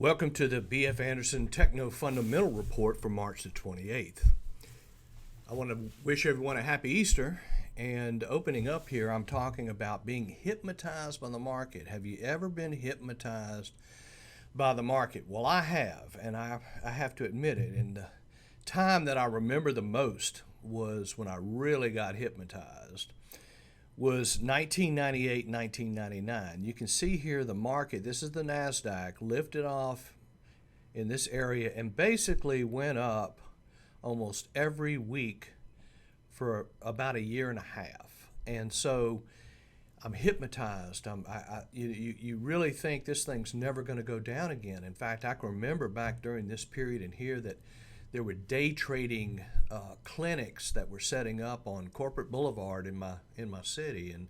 Welcome to the B.F. Anderson Techno Fundamental Report for March the 28th. I want to wish everyone a happy Easter, and opening up here, I'm talking about being hypnotized by the market. Have you ever been hypnotized by the market? Well, I have, and I have to admit it. And the time that I remember the most was when I really got hypnotized was 1998, 1999. You can see here the market, this is the NASDAQ, lifted off in this area and basically went up almost every week for about a year and a half. And so I'm hypnotized. You really think this thing's never going to go down again. In fact, I can remember back during this period in here that there were day trading clinics that were setting up on Corporate Boulevard in my city, and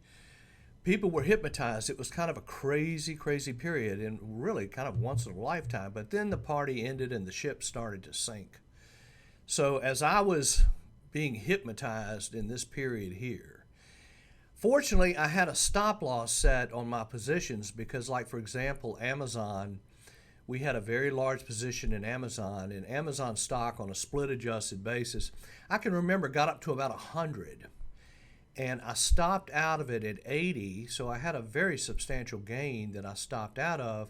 people were hypnotized. It was kind of a crazy period, and really kind of once in a lifetime. But then the party ended and the ship started to sink. So as I was being hypnotized in this period here, fortunately I had a stop loss set on my positions because, like, for example, Amazon, we had a very large position in Amazon, and Amazon stock on a split adjusted basis, I can remember got up to about 100, and I stopped out of it at 80, so I had a very substantial gain that I stopped out of.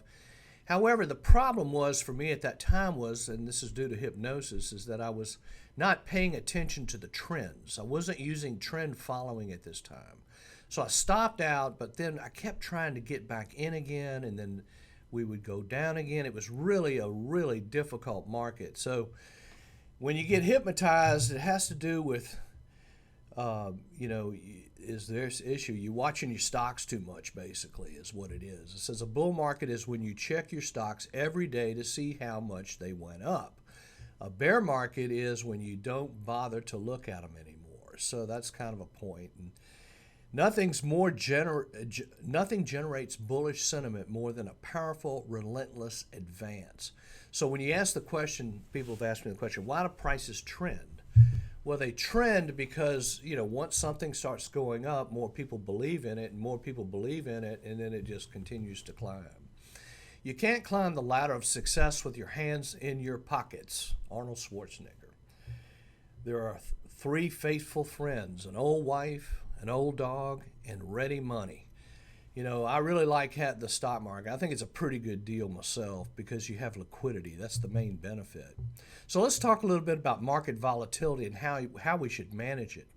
However, the problem was for me at that time was, and this is due to hypnosis, is that I was not paying attention to the trends. I wasn't using trend following at this time. So I stopped out, but then I kept trying to get back in again, and then we would go down again. It was really a really difficult market. So when you get hypnotized, it has to do with, is this issue? You're watching your stocks too much, basically, is what it is. It says a bull market is when you check your stocks every day to see how much they went up. A bear market is when you don't bother to look at them anymore. So that's kind of a point. And nothing generates bullish sentiment more than a powerful, relentless advance. So when you ask the question, people have asked me the question, why do prices trend? Well, they trend because, once something starts going up, more people believe in it, and more people believe in it, and then it just continues to climb. You can't climb the ladder of success with your hands in your pockets. Arnold Schwarzenegger. There are three faithful friends, an old wife, an old dog, and ready money. I really like the stock market. I think it's a pretty good deal myself because you have liquidity. That's the main benefit. So let's talk a little bit about market volatility and how we should manage it.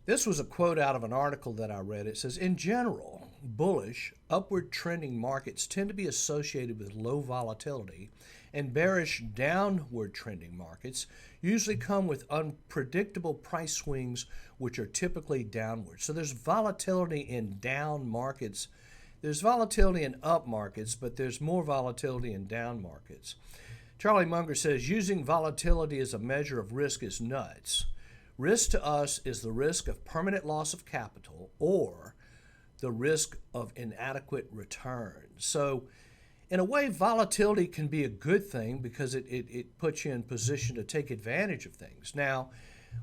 This was a quote out of an article that I read. It says, in general, bullish, upward trending markets tend to be associated with low volatility, and bearish, downward trending markets usually come with unpredictable price swings, which are typically downward. So there's volatility in down markets. There's volatility in up markets, but there's more volatility in down markets. Charlie Munger says, using volatility as a measure of risk is nuts. Risk to us is the risk of permanent loss of capital or the risk of inadequate return. So in a way, volatility can be a good thing because it puts you in position to take advantage of things. Now,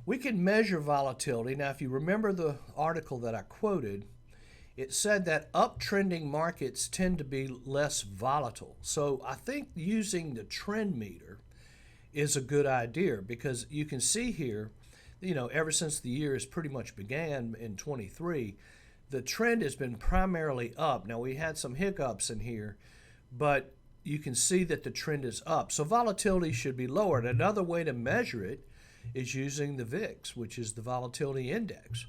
we can measure volatility. Now, if you remember the article that I quoted, it said that uptrending markets tend to be less volatile. So I think using the trend meter is a good idea because you can see here, ever since the year has pretty much began in 23, the trend has been primarily up. Now, we had some hiccups in here, but you can see that the trend is up. So volatility should be lowered. Another way to measure it is using the VIX, which is the volatility index.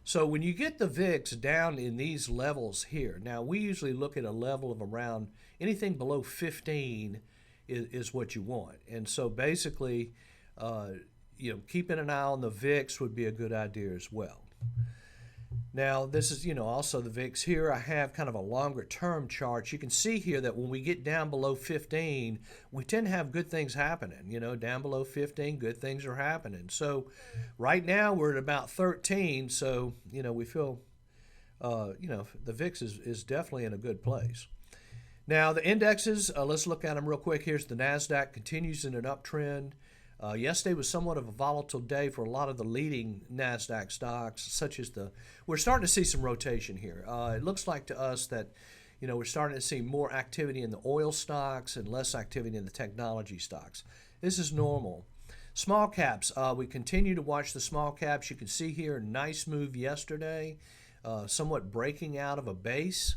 So when you get the VIX down in these levels here, now we usually look at a level of around anything below 15 is what you want. And so basically, keeping an eye on the VIX would be a good idea as well. Now, this is, also the VIX here. I have kind of a longer term chart. You can see here that when we get down below 15, we tend to have good things happening. Down below 15, good things are happening. So right now we're at about 13. So, we feel, the VIX is definitely in a good place. Now, the indexes, let's look at them real quick. Here's the NASDAQ, continues in an uptrend. Yesterday was somewhat of a volatile day for a lot of the leading NASDAQ stocks, such as we're starting to see some rotation here. It looks like to us that, we're starting to see more activity in the oil stocks and less activity in the technology stocks. This is normal. Small caps, we continue to watch the small caps. You can see here, nice move yesterday, somewhat breaking out of a base.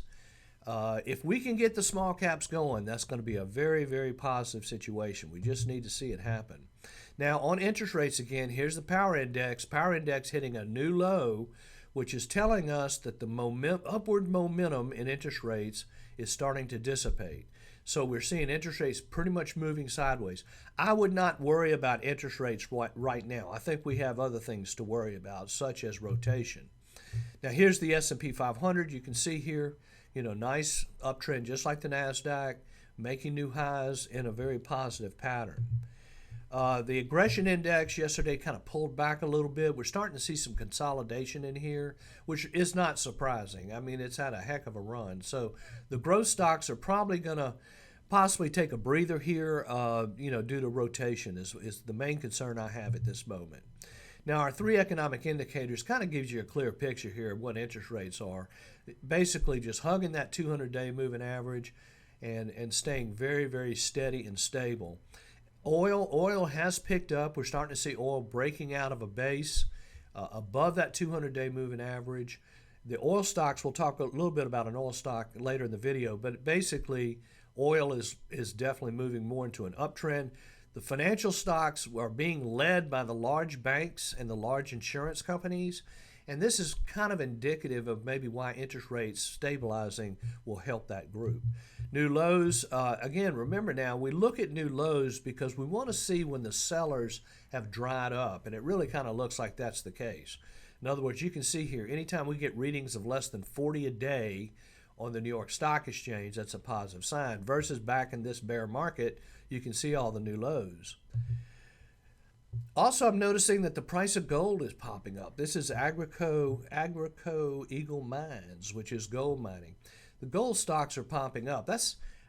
If we can get the small caps going, that's going to be a very, very positive situation. We just need to see it happen. Now, on interest rates again, here's the power index. Power index hitting a new low, which is telling us that the upward momentum in interest rates is starting to dissipate. So we're seeing interest rates pretty much moving sideways. I would not worry about interest rates right now. I think we have other things to worry about, such as rotation. Now, here's the S&P 500. You can see here, nice uptrend, just like the NASDAQ, making new highs in a very positive pattern. The aggression index yesterday kind of pulled back a little bit. We're starting to see some consolidation in here, which is not surprising. I mean, it's had a heck of a run. So the growth stocks are probably going to possibly take a breather here, due to rotation is the main concern I have at this moment. Now, our three economic indicators kind of gives you a clear picture here of what interest rates are. Basically just hugging that 200-day moving average and staying very, very steady and stable. Oil has picked up. We're starting to see oil breaking out of a base above that 200-day moving average. The oil stocks, we'll talk a little bit about an oil stock later in the video, but basically oil is definitely moving more into an uptrend. The financial stocks are being led by the large banks and the large insurance companies, and this is kind of indicative of maybe why interest rates stabilizing will help that group. New lows, again, remember now, we look at new lows because we want to see when the sellers have dried up, and it really kind of looks like that's the case. In other words, you can see here, anytime we get readings of less than 40 a day on the New York Stock Exchange, that's a positive sign, versus back in this bear market, you can see all the new lows. Also, I'm noticing that the price of gold is popping up. This is Agrico Eagle Mines, which is gold mining. The gold stocks are popping up.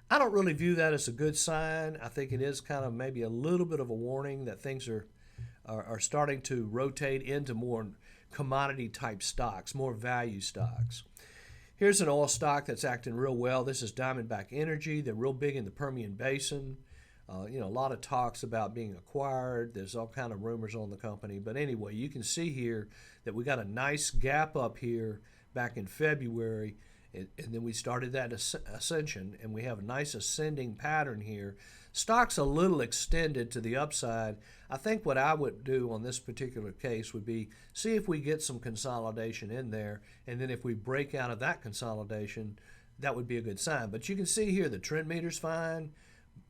I don't really view that as a good sign. I think it is kind of maybe a little bit of a warning that things are starting to rotate into more commodity type stocks, more value stocks. Here's an oil stock that's acting real well. This is Diamondback Energy. They're real big in the Permian Basin. A lot of talks about being acquired. There's all kind of rumors on the company. But anyway, you can see here that we got a nice gap up here back in February. And then we started that ascension, and we have a nice ascending pattern here. Stock's a little extended to the upside. I think what I would do on this particular case would be see if we get some consolidation in there, and then if we break out of that consolidation, that would be a good sign. But you can see here the trend meter's fine.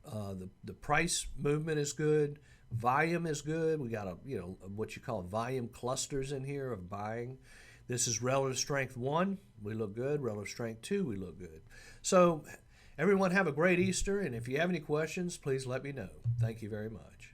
The price movement is good. Volume is good. We got what you call volume clusters in here of buying. This is relative strength 1. We look good. Relative strength 2. We look good. So everyone have a great Easter. And if you have any questions, please let me know. Thank you very much.